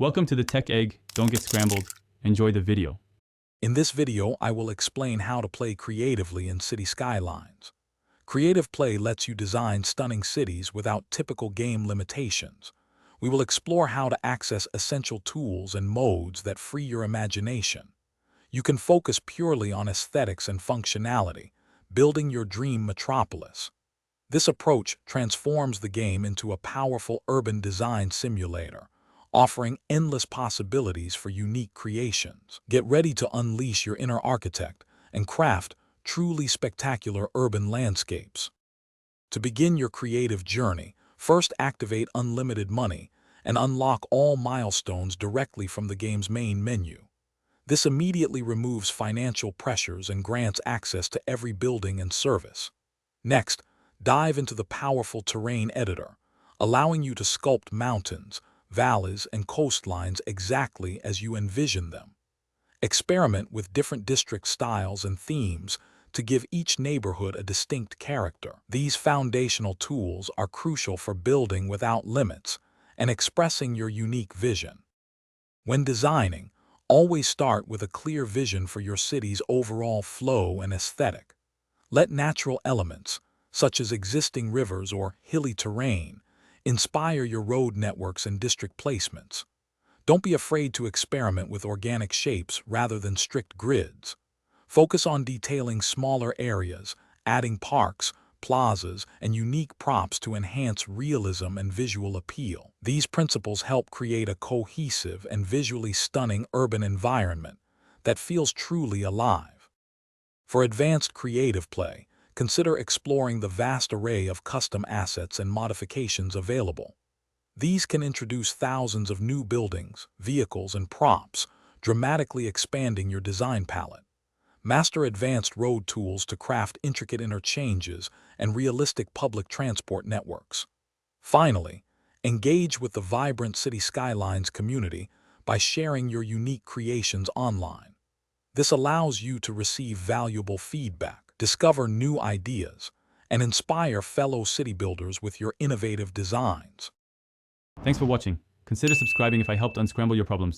Welcome to the Tech Egg. Don't get scrambled. Enjoy the video. In this video, I will explain how to play creatively in City Skylines. Creative play lets you design stunning cities without typical game limitations. We will explore how to access essential tools and modes that free your imagination. You can focus purely on aesthetics and functionality, building your dream metropolis. This approach transforms the game into a powerful urban design simulator, offering endless possibilities for unique creations. Get ready to unleash your inner architect and craft truly spectacular urban landscapes. To begin your creative journey, first activate unlimited money and unlock all milestones directly from the game's main menu. This immediately removes financial pressures and grants access to every building and service. Next, dive into the powerful terrain editor, allowing you to sculpt mountains, valleys, and coastlines exactly as you envision them. Experiment with different district styles and themes to give each neighborhood a distinct character. These foundational tools are crucial for building without limits and expressing your unique vision. When designing, always start with a clear vision for your city's overall flow and aesthetic. Let natural elements, such as existing rivers or hilly terrain, inspire your road networks and district placements. Don't be afraid to experiment with organic shapes rather than strict grids. Focus on detailing smaller areas, adding parks, plazas, and unique props to enhance realism and visual appeal. These principles help create a cohesive and visually stunning urban environment that feels truly alive. For advanced creative play, consider exploring the vast array of custom assets and modifications available. These can introduce thousands of new buildings, vehicles, and props, dramatically expanding your design palette. Master advanced road tools to craft intricate interchanges and realistic public transport networks. Finally, engage with the vibrant City Skylines community by sharing your unique creations online. This allows you to receive valuable feedback, discover new ideas, and inspire fellow city builders with your innovative designs. Thanks for watching. Consider subscribing if I helped unscramble your problems.